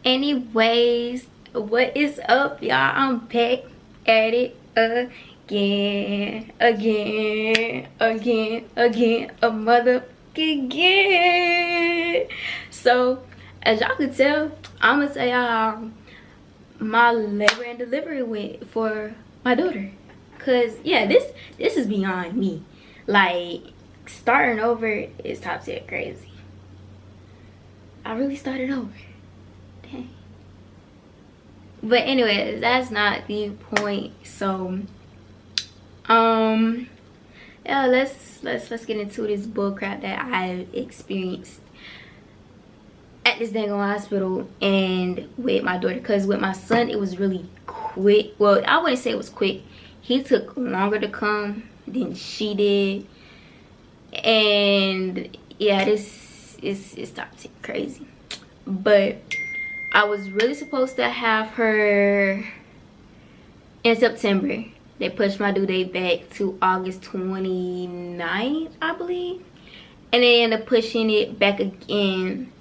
Anyways, what is up, y'all? I'm back at it again, a motherfucking again. So, as y'all can tell, I'm gonna tell y'all my labor and delivery went for my daughter. Cause yeah, this is beyond me. Like, starting over is top tier crazy. I really started over. Dang. But anyways, that's not the point. So yeah, let's get into this bullcrap that I've experienced at this dang hospital and with my daughter. Because with my son, it was really quick. Well, I wouldn't say it was quick. He took longer to come than she did. And yeah, this is top tier crazy. But I was really supposed to have her in September. They pushed my due date back to August 29th, I believe. And they ended up pushing it back again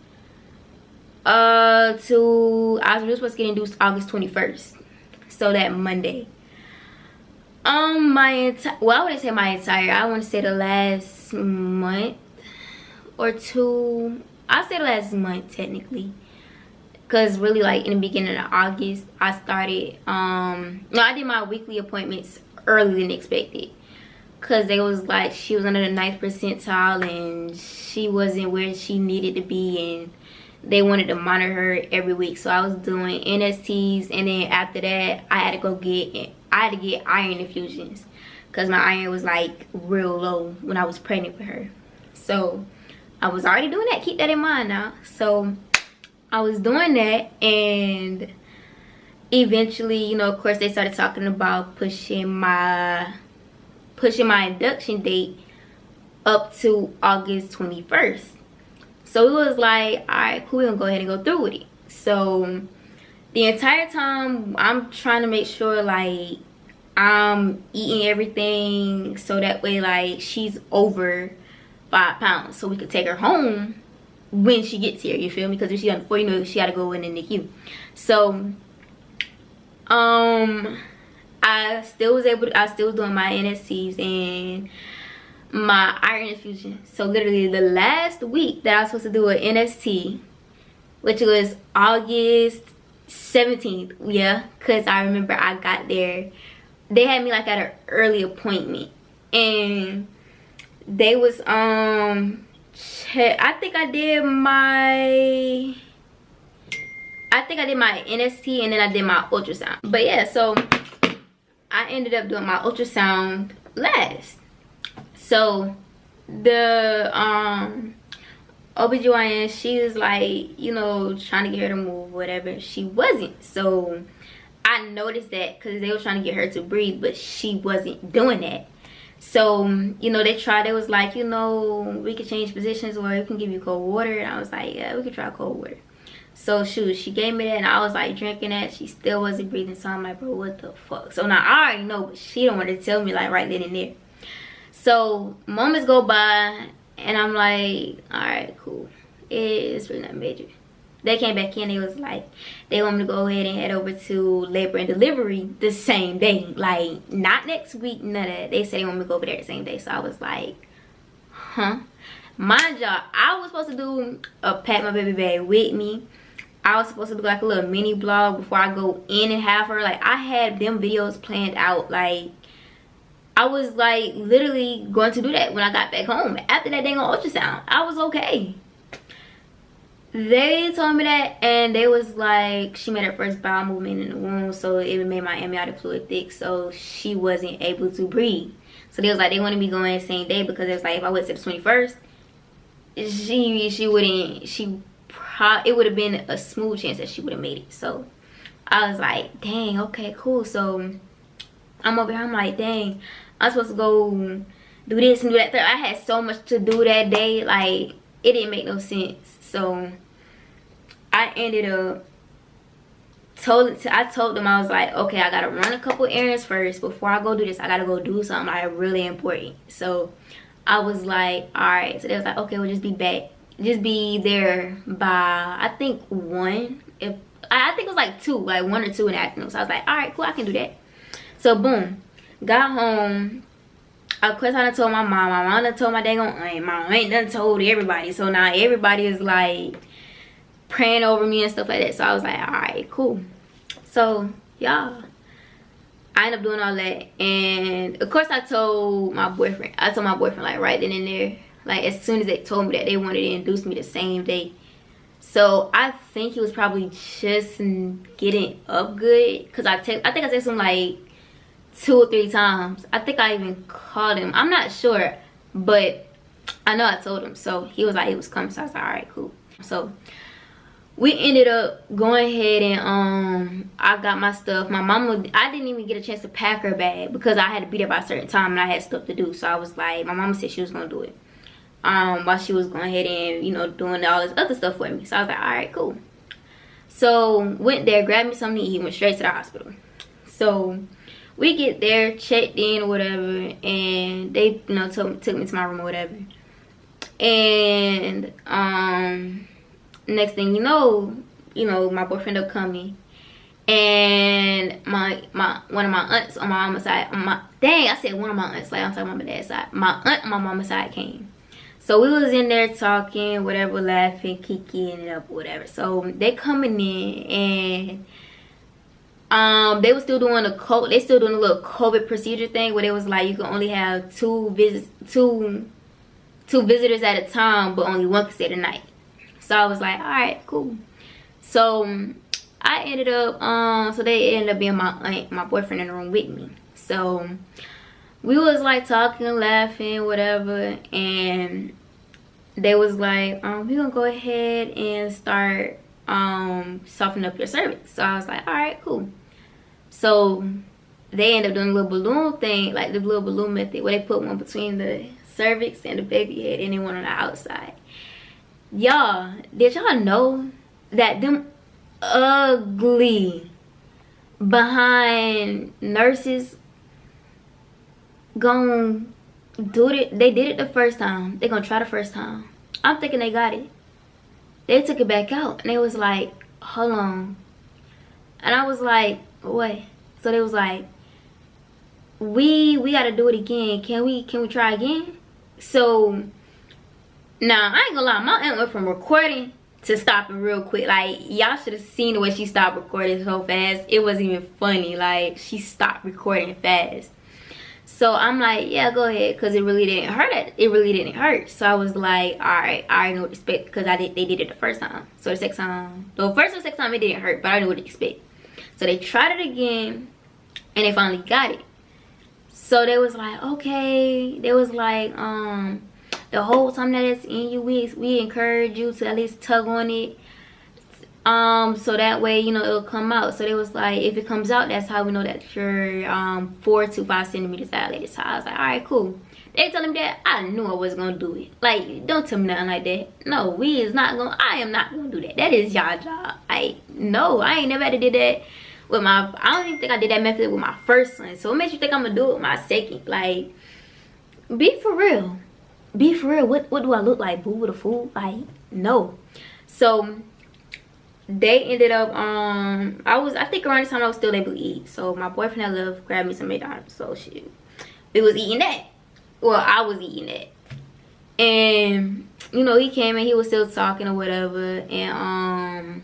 to, I was really supposed to get induced August 21st. So that Monday. I wouldn't say my entire, I want to say the last month or two. I'll say the last month technically. Because really, like, in the beginning of August, I started, I did my weekly appointments earlier than expected. Because they was like, she was under the 9th percentile and she wasn't where she needed to be. And they wanted to monitor her every week. So I was doing NSTs. And then after that, I had to get iron infusions. Because my iron was, like, real low when I was pregnant with her. So I was already doing that. Keep that in mind now. So I was doing that, and eventually, you know, of course, they started talking about pushing my induction date up to August 21st. So it was like, all right, cool, we're gonna go ahead and go through with it. So the entire time, I'm trying to make sure, like, I'm eating everything so that way, like, she's over 5 pounds, so we could take her home when she gets here, you feel me? Because if she's under 4, you know, she got to go in the NICU. So I still was doing my NSCs and my iron infusion. So literally the last week that I was supposed to do an NST, which was August 17th, yeah, because I remember I got there, they had me like at an early appointment, and they was I think I did my NST and then I did my ultrasound. But yeah, so I ended up doing my ultrasound last. So the OBGYN, she was like, you know, trying to get her to move, whatever. She wasn't. So I noticed that because they were trying to get her to breathe, but she wasn't doing that. So, you know, they was like, you know, we could change positions or we can give you cold water. And I was like, yeah, we could try cold water. So, shoot, she gave me that and I was like drinking that. She still wasn't breathing. So, I'm like, bro, what the fuck? So, now I already know, but she don't want to tell me, like, right then and there. So, moments go by and I'm like, all right, cool. It's really not major. They came back in, they was like, they want me to go ahead and head over to labor and delivery the same day. Like, not next week, none of that. They said they want me to go over there the same day. So I was like, huh? Mind y'all, I was supposed to do a pack my baby bag with me. I was supposed to do like a little mini vlog before I go in and have her. Like, I had them videos planned out. Like, I was like literally going to do that when I got back home. After that dang ultrasound, I was okay. They told me that, and they was like, she made her first bowel movement in the womb, so it made my amniotic fluid thick, so she wasn't able to breathe. So they was like, they wanted me going the same day because it was like, if I went to the 21st, it would have been a smooth chance that she would have made it. So I was like, dang, okay, cool. So I'm over here, I'm like, dang, I'm supposed to go do this and do that. I had so much to do that day, like, it didn't make no sense. So I ended up I told them, I was like, okay, I gotta run a couple errands first before I go do this. I gotta go do something like really important. So I was like, all right. So they was like, okay, we'll just be there by I think 1, if I think it was like 2, like 1 or 2 in the afternoon. So I was like, all right, cool, I can do that. So boom, got home. Of course, I done told my mom. My mom done told my dang aunt. My aunt done told everybody. So now everybody is like praying over me and stuff like that. So I was like, all right, cool. So y'all, I ended up doing all that, and of course I told my boyfriend. Like right then and there, like as soon as they told me that they wanted to induce me the same day. So I think he was probably just getting up good, cause I think I texted him like 2 or 3 times. I think I even called him. I'm not sure, but I know I told him. So he was like he was coming. So I was like, all right, cool. So we ended up going ahead and I got my stuff. My mama, I didn't even get a chance to pack her bag because I had to be there by a certain time and I had stuff to do. So I was like, my mama said she was gonna do it while she was going ahead and, you know, doing all this other stuff for me. So I was like, all right, cool. So went there, grabbed me something to eat, went straight to the hospital. So we get there, checked in or whatever, and they, you know, took me to my room or whatever. And next thing you know, my boyfriend ended up coming, and one of my aunts on my mama's side, I said one of my aunts, like I'm talking about my dad's side. My aunt on my mama's side came. So we was in there talking, whatever, laughing, kicking it up, whatever. So they coming in, and they were still doing a little COVID procedure thing where they was like you can only have two visitors at a time, but only one can stay the night. So I was like, all right, cool. So I ended up so they ended up being my aunt, my boyfriend in the room with me. So we was like talking, laughing, whatever, and they was like, we're gonna go ahead and start softening up your cervix. So I was like, all right, cool. So they ended up doing a little balloon thing, like the little balloon method, where they put one between the cervix and the baby head and then one on the outside. Y'all, did y'all know that them ugly behind nurses gonna do it? They did it the first time. They gonna try the first time. I'm thinking they got it. They took it back out and they was like, hold on. And I was like, what? So they was like, we gotta do it again. Can we try again? So now I ain't gonna lie, my aunt went from recording to stopping real quick. Like y'all should have seen the way she stopped recording so fast. It wasn't even funny. Like she stopped recording fast. So I'm like, yeah, go ahead, because it really didn't hurt. It really didn't hurt. So I was like, all right, I know what to expect, because they did it the first time. So the second time, the first and second time it didn't hurt, but I knew what to expect. So they tried it again and they finally got it. So they was like, okay. They was like, the whole time that it's in you, we encourage you to at least tug on it, so that way, you know, it'll come out. So they was like, if it comes out, that's how we know that you're 4 to 5 centimeters dilated. So I was like, all right, cool. They told him that. I knew I wasn't gonna do it. Like, don't tell me nothing like that. No, I am not gonna do that. That is y'all job. No, I ain't never had to do that with I don't even think I did that method with my first son. So what makes you think I'm gonna do it with my second? Like, be for real. Be for real. What do I look like? Boo with a fool? Like, no. So they ended up I think around this time I was still able to eat. So my boyfriend had left, grabbed me some McDonald's. So shit, we was eating that. Well, I was eating that. And you know, he came and he was still talking or whatever, and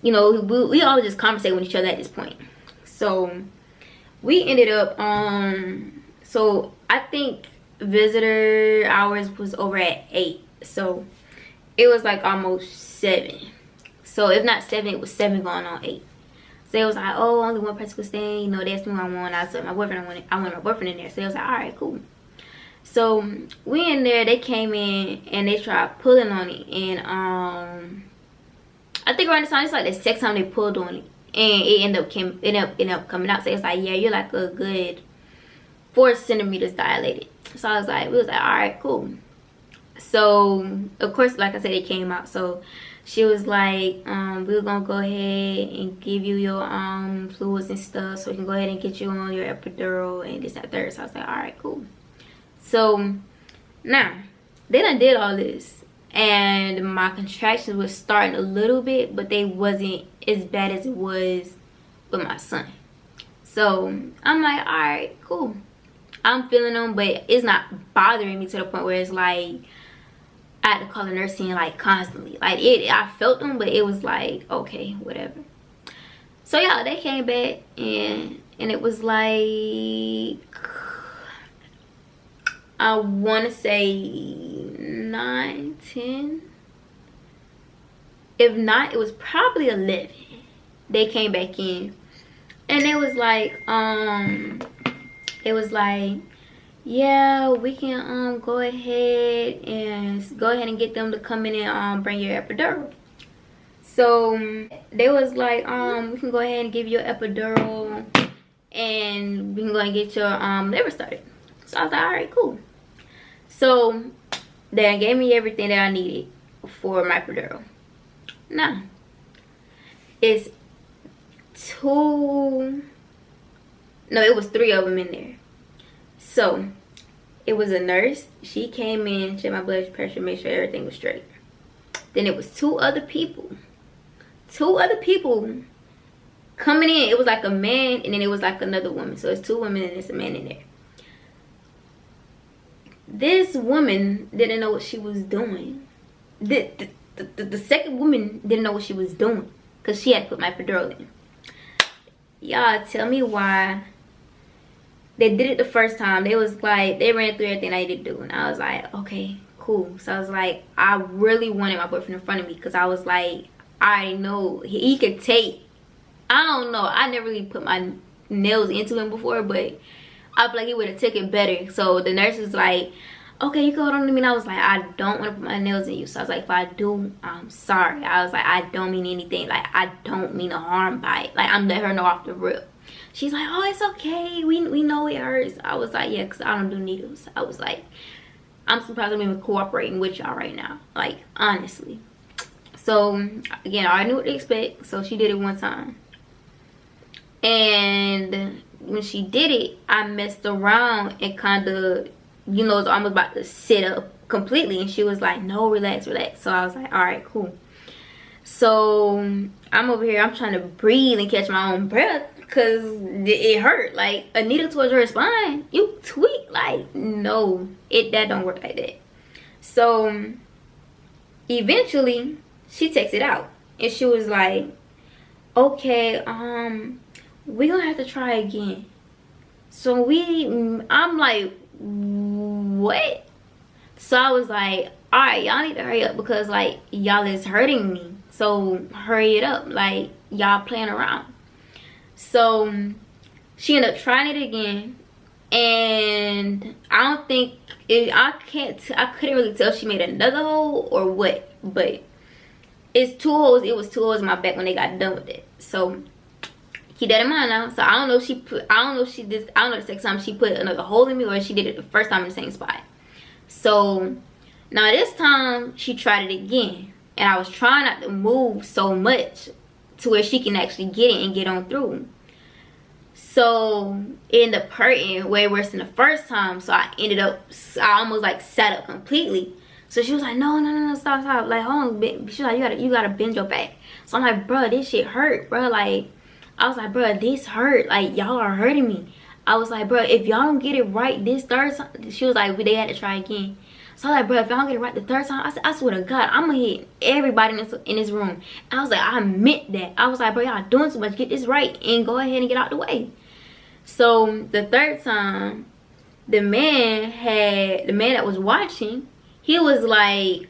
you know, we all just conversating with each other at this point. So we ended up so I think visitor hours was over at 8, so it was like almost 7. So if not 7, it was 7 going on 8. So it was like, oh, only one person could stay. You know, that's me. I want. I said my boyfriend. I want my boyfriend in there. So it was like, all right, cool. So we in there. They came in and they tried pulling on it, and I think around the time it's like the second time they pulled on it, and it ended up coming out. So it's like, yeah, you're like a good 4 centimeters dilated. So I was like, we was like, all right, cool. So of course, like I said, it came out. So she was like, we're gonna go ahead and give you your fluids and stuff, so we can go ahead and get you on your epidural and this, that, third. So I was like, all right, cool. So now they done did all this, and my contractions was starting a little bit, but they wasn't as bad as it was with my son. So I'm like, all right, cool. I'm feeling them, but it's not bothering me to the point where it's like I had to call the nurse in like constantly. Like I felt them, but it was like, okay, whatever. So yeah, they came back and it was like, I want to say 9, 10. If not, it was probably 11. They came back in and it was like, yeah, we can go ahead and get them to come in and bring your epidural. So they was like, we can go ahead and give you an epidural and we can go and get your liver started. So I was like, all right, cool. So they gave me everything that I needed for my epidural. Now it's it was 3 of them in there. So it was a nurse. She came in, checked my blood pressure, made sure everything was straight. Then it was 2 other people coming in. It was like a man and then it was like another woman. So it's 2 women and it's a man in there. This woman didn't know what she was doing. The second woman didn't know what she was doing because she had put my epidural in. Y'all tell me why they did it the first time. They was like, they ran through everything I needed to do. And I was like, okay, cool. So I was like, I really wanted my boyfriend in front of me because I was like, I know he could take, I don't know, I never really put my nails into him before, but I feel like he would have took it better. So the nurse was like, okay, you can hold on to me. And I was like, I don't want to put my nails in you. So I was like, if I do, I'm sorry. I was like, I don't mean anything. Like, I don't mean a harm by it. Like, I'm letting her know off the rip. She's like, oh, it's okay. We know it hurts. I was like, yeah, because I don't do needles. I was like, I'm surprised I'm even cooperating with y'all right now. Like, honestly. So, again, I knew what to expect. So she did it one time. And when she did it, I messed around and kind of, you know, I was about to sit up completely. And she was like, no, relax, relax. So I was like, all right, cool. So I'm over here, I'm trying to breathe and catch my own breath because it hurt. Like a needle towards her spine, you tweak. Like, no, that don't work like that. So eventually she takes it out and she was like, okay, we gonna have to try again. So I'm like, what? So I was like, all right, y'all need to hurry up because like y'all is hurting me. So hurry it up, like y'all playing around. So she ended up trying it again, and I don't think I couldn't really tell if she made another hole or what, but it's 2 holes. It was 2 holes in my back when they got done with it. So keep that in mind now. So I don't know the second time she put another hole in me or she did it the first time in the same spot. So now this time she tried it again, and I was trying not to move so much to where she can actually get it and get on through. So it ended up hurting way worse than the first time. So I almost like sat up completely. So she was like, no, stop. Like, hold on. She's like, you gotta bend your back. So I'm like, bro, this shit hurt, bro. Like, I was like, bro, this hurt. Like, y'all are hurting me. I was like, bro, if y'all don't get it right this third time, she was like, they had to try again. So I was like, bro, if y'all don't get it right the third time, I said, I swear to God, I'm gonna hit everybody in this room. And I was like, I meant that. I was like, bro, y'all doing too much. Get this right and go ahead and get out the way. So the third time, the man that was watching, he was like,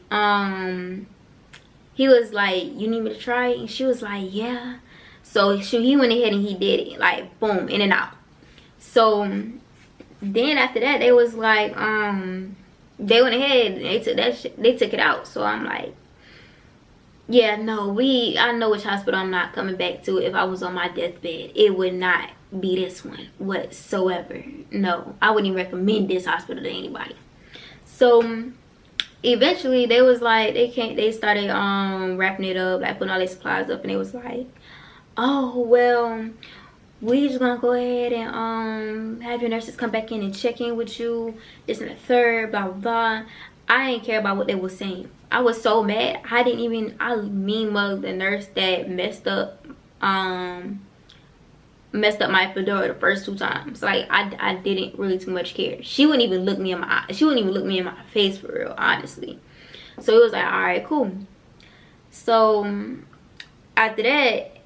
you need me to try it? And she was like, yeah. So he went ahead and he did it, like boom, in and out. So then after that, they was like, they went ahead and they took it out. So I'm like, yeah, no, I know which hospital I'm not coming back to. If I was on my deathbed, it would not be this one whatsoever. No, I wouldn't even recommend this hospital to anybody. So eventually they was like, they started wrapping it up, like putting all their supplies up, and it was like, oh well, we just gonna go ahead and have your nurses come back in and check in with you, this and the third, blah blah blah. I didn't care about what they were saying. I was so mad. I mean mugged the nurse that messed up my epidural the first 2 times. Like I didn't really too much care. She wouldn't even look me in my eye. She wouldn't even look me in my face for real, honestly. So it was like, all right, cool. So after that,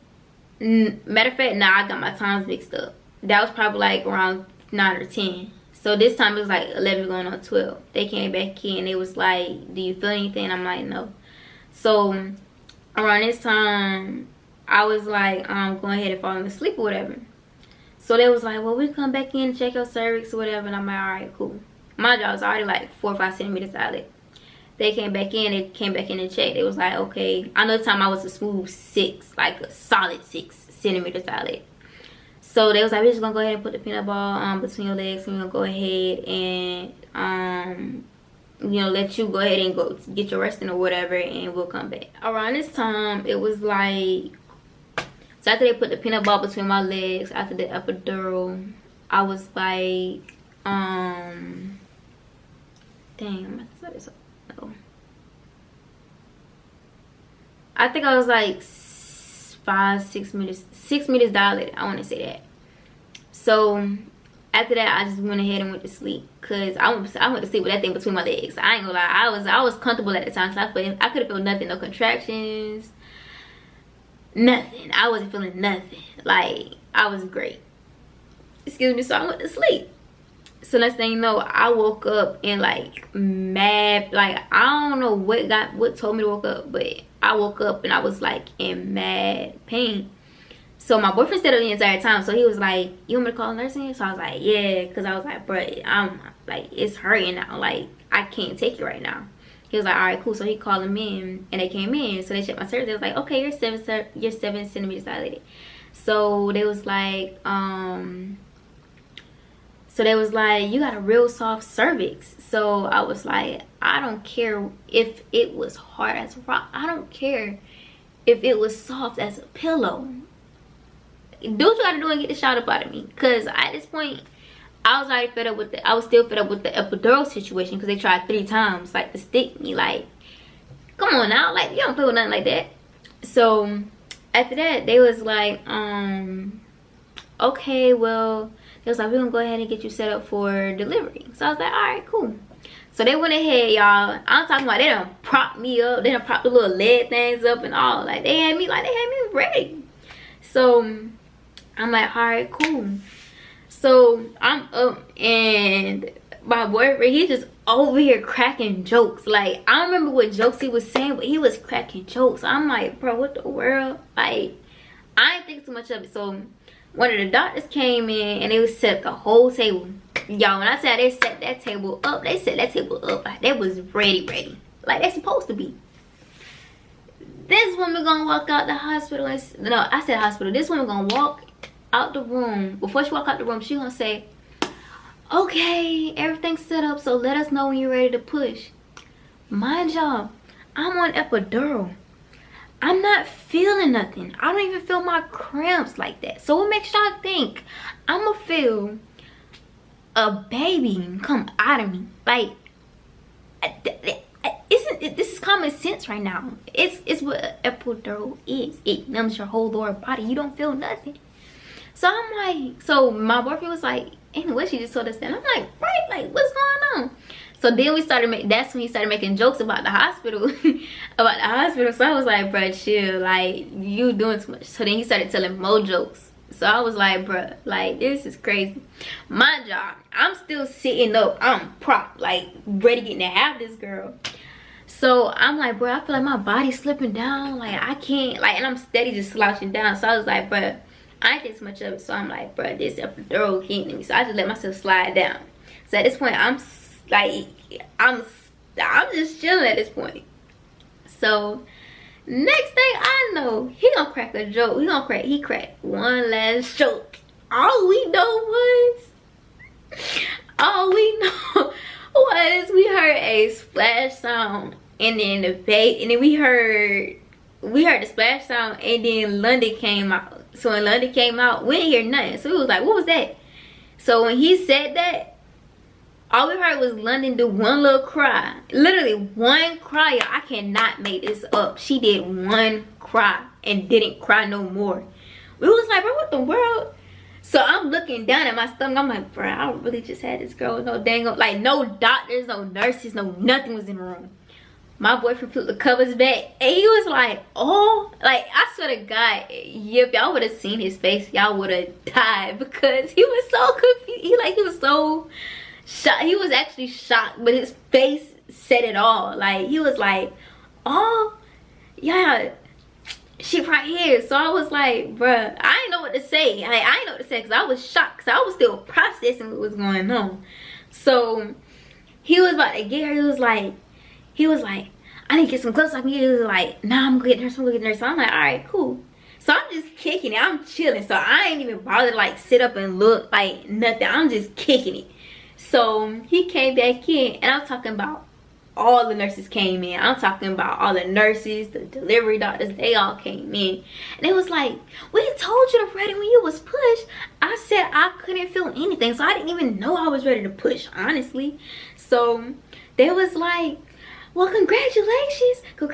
matter of fact, I got my times mixed up. That was probably like around 9 or 10. So this time it was like 11 going on 12. They came back in. It was like, do you feel anything? I'm like, no. So around this time, I was like, going ahead and falling asleep or whatever. So they was like, well, we come back in and check your cervix or whatever. And I'm like, all right, cool. My jaw was already like 4 or 5 centimeters dilate. They came back in and checked. It was like, okay. I know the time I was a smooth 6, like a solid 6 centimeters dilate. So they was like, we're just gonna go ahead and put the peanut ball between your legs, and we're gonna go ahead and you know, let you go ahead and go get your resting or whatever, and we'll come back. Around this time, it was like, so after they put the peanut ball between my legs, after the epidural, I was like, dang, I'm about to say this. No. I think I was like 6 meters dilated. I want to say that. So after that, I just went ahead and went to sleep, cause I went to sleep with that thing between my legs. I ain't gonna lie, I was comfortable at the time, so I could have felt nothing, no contractions, nothing. I wasn't feeling nothing. Like, I was great. Excuse me. So I went to sleep. So next thing you know, I woke up in like mad, like I don't know what told me to wake up, but I woke up and I was like in mad pain. So my boyfriend stayed up the entire time. So he was like, you want me to call a nurse in? So I was like, yeah, because I was like, bro, I'm like, it's hurting now. Like, I can't take it right now. He was like, all right, cool. So he called them in, and they came in. So they checked my cervix. They was like, okay, you're 7 centimeters dilated. So they was like, you got a real soft cervix. So I was like, I don't care if it was hard as a rock. I don't care if it was soft as a pillow. Do what you gotta do and get the shot up out of me. Because at this point, I was already fed up with I was still fed up with the epidural situation, because they tried 3 times like to stick me. Like, come on now, like, you don't play with nothing like that. So after that, they was like, okay, well, they was like, we're gonna go ahead and get you set up for delivery. So I was like, all right, cool. So they went ahead, y'all. I'm talking about, they done propped me up. They done propped the little leg things up and all. Like, they had me ready. So I'm like, all right, cool. So I'm up, and my boyfriend, he just over here cracking jokes. Like, I don't remember what jokes he was saying, but he was cracking jokes. I'm like, bro, what the world? Like, I ain't think too much of it. So one of the doctors came in, and they was set the whole table. Y'all, when I said they set that table up, they set that table up like they was ready. Like they supposed to be. This woman gonna walk out the hospital and, no, I said hospital. This woman gonna walk out the room. Before she walk out the room, she gonna say, okay, everything's set up, so let us know when you're ready to push. Mind y'all, I'm on epidural. I'm not feeling nothing. I don't even feel my cramps like that. So what makes y'all think I'ma feel a baby come out of me? Like, this is common sense right now. It's what epidural is. It numbs your whole lower body. You don't feel nothing. So I'm like, so my boyfriend was like, anyway, she just told us that. I'm like, right, like, what's going on? So then we started that's when he started making jokes about the hospital. About the hospital. So I was like, bruh, chill, like, you doing too much. So then he started telling more jokes. So I was like, bruh, like, this is crazy. My job, I'm still sitting up, I'm propped, like, ready getting to have this girl. So I'm like, bro, I feel like my body's slipping down, like I can't, like, and I'm steady just slouching down. So I was like, bro, I ain't think so much of it. So I'm like, bro, this epidural hitting me. So I just let myself slide down. So at this point, I'm like, I'm just chilling at this point. So next thing I know, he gonna crack a joke. He cracked one last joke. All we know was we heard a splash sound, and then we heard the splash sound, and then London came out. So when London came out, we didn't hear nothing. So we was like, what was that? So when he said that, all we heard was London do one little cry. Literally one cry, y'all. I cannot make this up. She did one cry and didn't cry no more. We was like, bro, what the world? So I'm looking down at my stomach. I'm like, bro, I really just had this girl with no dang, like no doctors, no nurses, no nothing was in the room. My boyfriend flipped the covers back and he was like, oh, like I swear to God, if y'all would have seen his face, y'all would have died because he was so confused. He was so shocked. He was actually shocked, but his face said it all. Like he was like, oh yeah, she right here. So I was like, bruh, I didn't know what to say. I didn't know what to say because I was shocked because I was still processing what was going on. So he was about to get her. He was like, I need to get some clothes off me. He was like, nah, I'm gonna get her. So I'm like, all right, cool. So I'm just kicking it. I'm chilling. So I ain't even bothered to like sit up and look, like nothing. I'm just kicking it. So he came back in and I'm talking about all the nurses came in. I'm talking about all the nurses, the delivery doctors, they all came in. And it was like, we told you to ready when you was pushed. I said I couldn't feel anything. So I didn't even know I was ready to push, honestly. So they was like, well, congratulations. So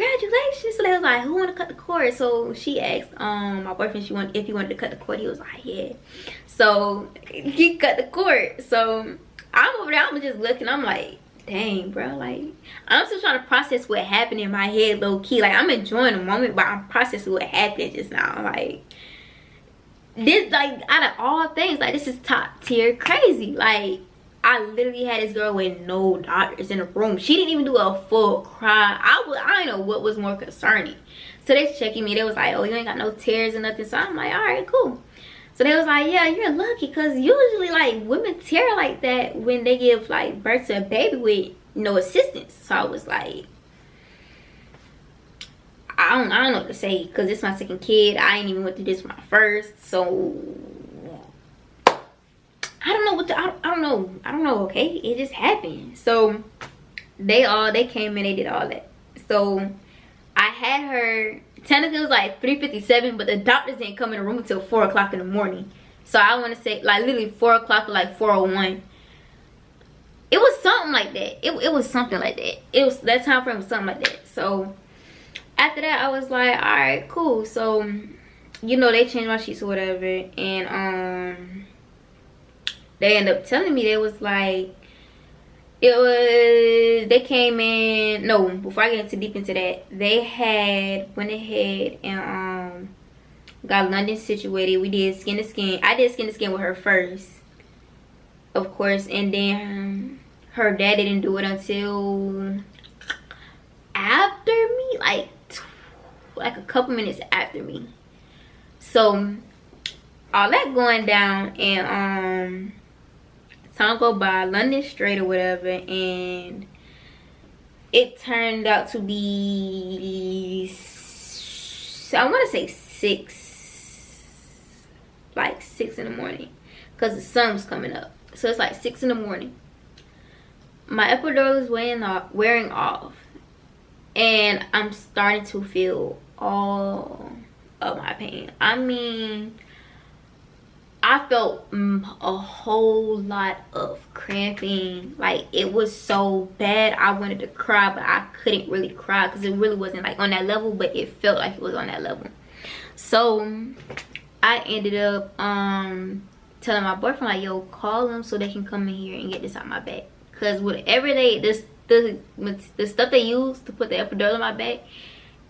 they was like, who want to cut the cord? So she asked my boyfriend if he wanted to cut the cord. He was like, yeah. So he cut the cord. So I'm over there, I'm just looking, I'm like, dang, bro, like I'm still trying to process what happened in my head low-key. Like I'm enjoying the moment, but I'm processing what happened just now. Like this, like out of all things, like this is top tier crazy. Like I literally had this girl with no doctors in the room. She didn't even do a full cry. I don't know what was more concerning. So they checking me. They was like, oh, you ain't got no tears or nothing. So I'm like, all right, cool. So they was like, yeah, you're lucky because usually like women tear like that when they give like birth to a baby with no assistance. So I was like, I don't know what to say because it's my second kid. I ain't even went through this with my first. So I don't know what to, I don't know, okay? It just happened. So they came in, they did all that. So I had her, technically it was like 3:57, but the doctors didn't come in the room until 4 o'clock in the morning. So I want to say like literally 4 o'clock or like 4:01. It was something like that. It was something like that. It was, that time frame was something like that. So after that I was like, all right, cool. So you know, they changed my sheets or whatever, and they ended up telling me, they was like, they came in, no, before I get too deep into that, they went ahead and got London situated. We did skin to skin. I did skin to skin with her first, of course, and then her dad didn't do it until after me, like a couple minutes after me. So all that going down, and time go by, London straight or whatever, and it turned out to be, I want to say 6 in the morning, because the sun was coming up. So it's like 6 in the morning. My epidural is wearing off, and I'm starting to feel all of my pain. I mean, I felt a whole lot of cramping. Like it was so bad I wanted to cry, but I couldn't really cry because it really wasn't like on that level, but it felt like it was on that level. So I ended up telling my boyfriend, like, yo, call them so they can come in here and get this out my back, because whatever the stuff they used to put the epidural in my back,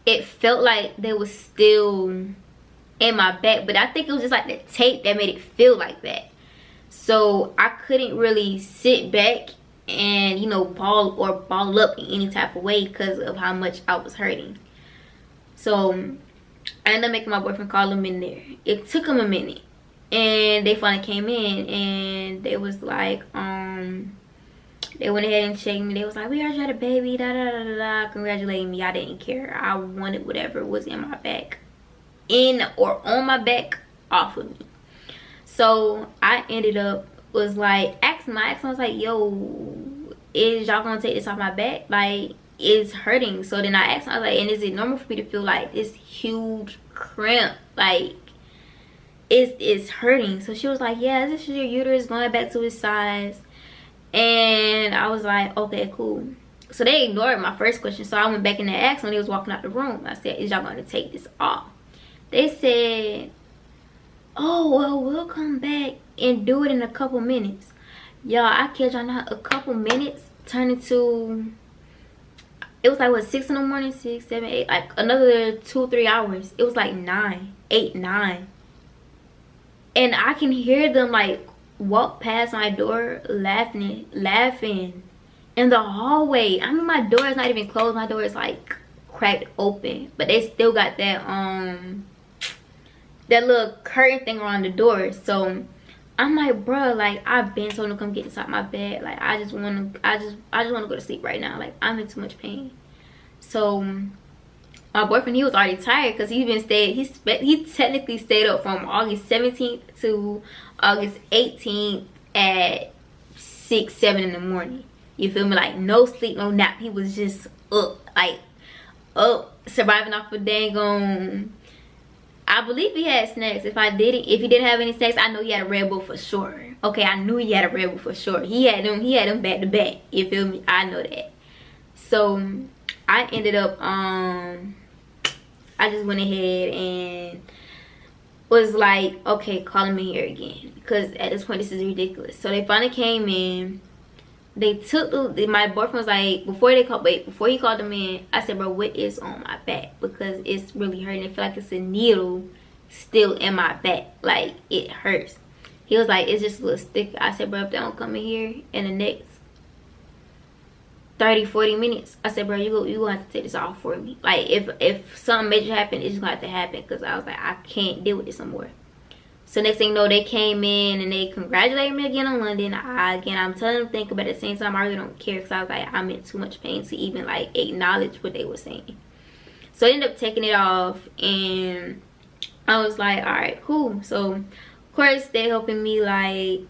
it felt like they was still in my back, but I think it was just like the tape that made it feel like that. So I couldn't really sit back and, you know, ball up in any type of way because of how much I was hurting. So I ended up making my boyfriend call them in there. It took him a minute, and they finally came in, and they was like, they went ahead and checked me. They was like, we heard you had a baby, da da da da da, congratulating me. I didn't care. I wanted whatever was in my back, in or on my back, off of me. So I ended up was like asking I was like, yo, is y'all gonna take this off my back? Like, it's hurting. So then I asked him, I was like, and is it normal for me to feel like this huge cramp, like it's hurting? So she was like, yeah, this is your uterus going back to its size, And I was like, okay, cool. So they ignored my first question. So I went back in and asked when they was walking out the room. I said, is y'all going to take this off? They said, oh, well, we'll come back and do it in a couple minutes. Y'all, I kid y'all not, a couple minutes turned into, it was like, what, 6 in the morning, 6, 7, 8, like another 2-3 hours. It was like 9, 8, 9. And I can hear them like walk past my door laughing in the hallway. I mean, my door is not even closed. My door is like cracked open, but they still got that that little curtain thing around the door. So I'm like, bro, like I've been told to come get inside my bed. Like I just want to go to sleep right now. Like I'm in too much pain. So my boyfriend, he was already tired because he technically stayed up from August 17th to August 18th at 6, 7 in the morning. You feel me? Like no sleep, no nap. He was just up, like up, surviving off of dang on. I believe he had snacks. If he didn't have any snacks, I know he had a Red Bull for sure. Okay, I knew he had a Red Bull for sure. He had them back to back. You feel me? I know that. So I ended up I just went ahead and was like, okay, call him in here again, because at this point this is ridiculous. So they finally came in. They took my boyfriend was like, before he called them in, I said, bro, what is on my back? Because it's really hurting. I feel like it's a needle still in my back. Like it hurts. He was like, it's just a little sticker. I said, bro, if they don't come in here in the next 30-40 minutes, I said, bro, you gonna have to take this off for me. Like if something major happened, it's just gonna have to happen, because I was like, I can't deal with this anymore. So next thing you know, they came in and they congratulated me again on London. I'm telling them think, but at the same time I really don't care, because I was like, I'm in too much pain to even like acknowledge what they were saying. So I ended up taking it off, and I was like, all right, cool. So of course they helping me like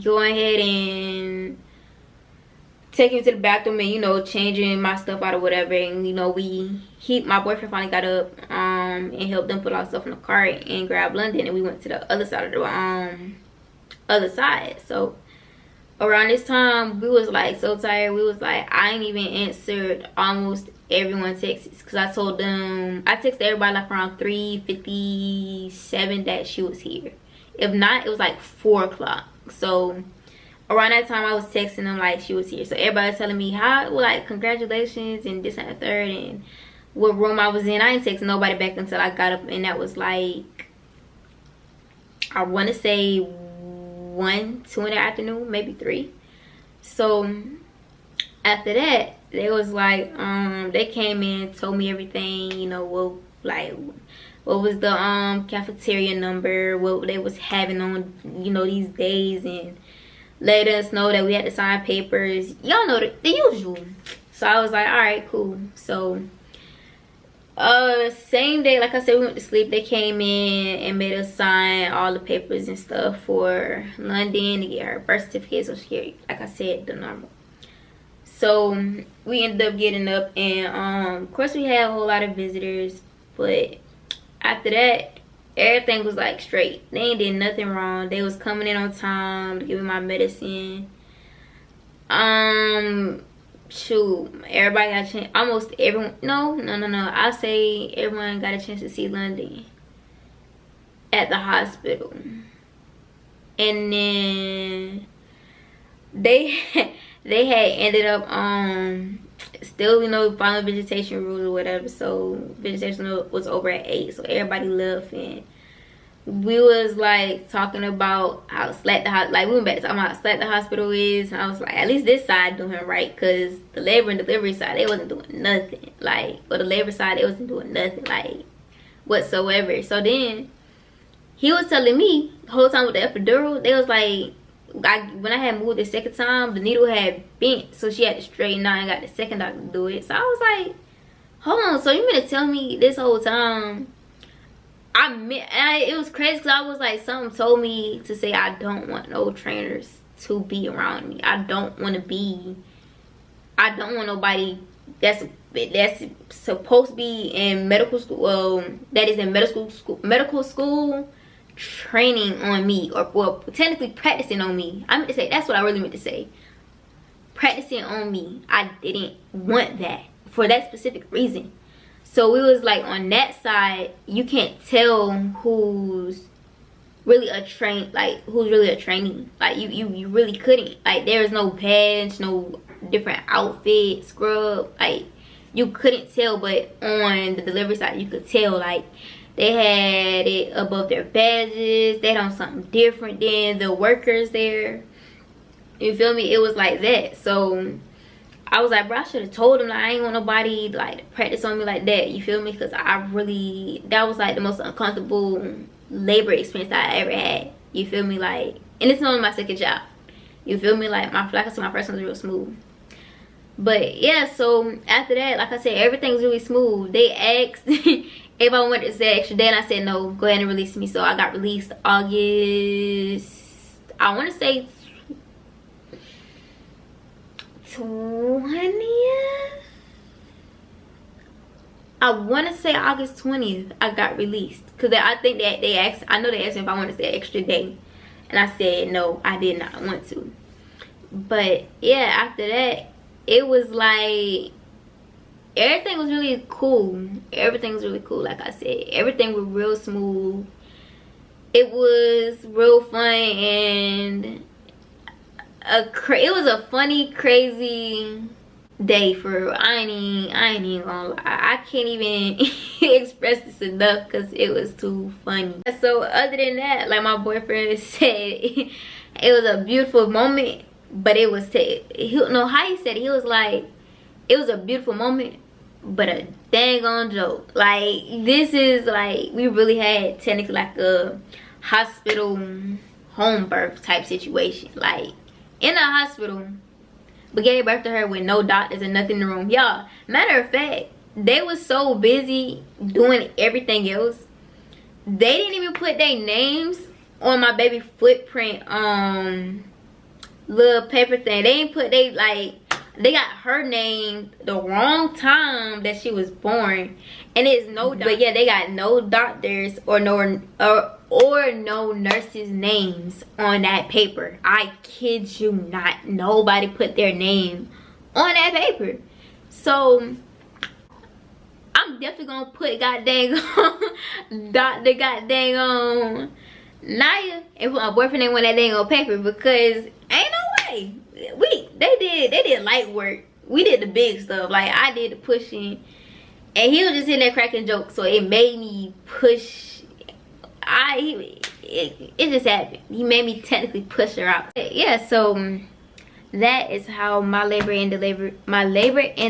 go ahead and taking me to the bathroom and, you know, changing my stuff out or whatever. And, you know, my boyfriend finally got up and helped them put all stuff in the cart and grab London, and we went to the other side of the other side. So around this time we was like so tired. We was like, I ain't even answered almost everyone's texts, because I texted everybody like around 3:57 that she was here. If not, it was like 4 o'clock. So around that time I was texting them like she was here. So everybody was telling me like congratulations and this and the third, and what room I was in. I ain't texting nobody back until I got up, and that was like, I want to say 1, 2 in the afternoon, maybe 3. So after that, they was like, they came in, told me everything, you know, what was the cafeteria number, what they was having on, you know, these days, and let us know that we had to sign papers. Y'all know the usual. So I was like, all right, cool. So same day, like I said, we went to sleep. They came in and made us sign all the papers and stuff for London to get her birth certificate. So she, like I said, the normal. So we ended up getting up, and of course we had a whole lot of visitors, but after that everything was like straight. They ain't did nothing wrong. They was coming in on time, giving my medicine. Shoot, everybody got a chance. Almost everyone. No. I'll say everyone got a chance to see London at the hospital. And then they had ended up still, you know, following vegetation rules or whatever. So vegetation was over at 8, so everybody left, and we was like talking about how slack we went back to talking about how slack the hospital is, and I was like, at least this side doing right, because the labor and delivery side, they wasn't doing nothing. Like, for the labor side, they wasn't doing nothing like whatsoever. So then he was telling me the whole time with the epidural, they was like, when I had moved the second time, the needle had bent, so she had to straighten out and got the second doctor to do it. So I was like, hold on, so you mean to tell me this whole time it was crazy, because I was like, something told me to say I don't want no trainers to be around me. I don't want nobody that's supposed to be in medical school, that is in medical school training on me, or well, technically practicing on me. I meant to say, that's what I really meant to say. practicing on me. I didn't want that for that specific reason. So we was like, on that side, you can't tell who's really a trainee. Like you really couldn't. Like, there's no badge, no different outfit, scrub. Like, you couldn't tell. But on the delivery side, you could tell. Like, they had it above their badges. They had on something different than the workers there. You feel me? It was like that. So I was like, bro, I should have told him. Like, I ain't want nobody like to practice on me like that. You feel me? Because that was like the most uncomfortable labor experience I ever had. You feel me? Like, and it's only my second job. You feel me? Like, like I said, my first one was real smooth. But yeah, so after that, like I said, everything's really smooth. They asked if I wanted to stay extra day, and I said no, go ahead and release me. So I got released August, I want to say 20th. I want to say August 20th I got released, because I think that they asked, I know they asked me if I wanted to stay extra day, and I said no, I did not want to. But yeah, after that, it was like, everything was really cool. Everything was really cool. Like I said, everything was real smooth. It was real fun, and it was a funny, crazy day for real. I ain't even gonna lie. I can't even express this enough because it was too funny. So other than that, like my boyfriend said, it was a beautiful moment, but it was how he said it, he was like, it was a beautiful moment, but a dang on joke. Like, this is like, we really had technically like a hospital home birth type situation. Like, in a hospital, but gave birth to her with no doctors and nothing in the room. Y'all, matter of fact, they was so busy doing everything else, they didn't even put their names on my baby footprint little paper thing. They didn't put they got her name the wrong time that she was born, and it's no, but yeah, they got no doctors or no nurses' names on that paper. I kid you not, nobody put their name on that paper. So I'm definitely gonna put goddamn Dr. goddamn Naya and put my boyfriend name on that dang on paper, because ain't no way. They did light work. We did the big stuff. Like, I did the pushing, and he was just in there cracking jokes, so it made me push. It just happened. He made me technically push her out. Yeah, so that is how my labor and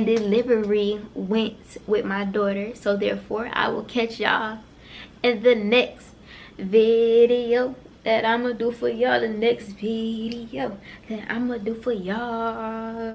delivery went with my daughter. So therefore, I will catch y'all in the next video that I'ma do for y'all. The next video that I'ma do for y'all.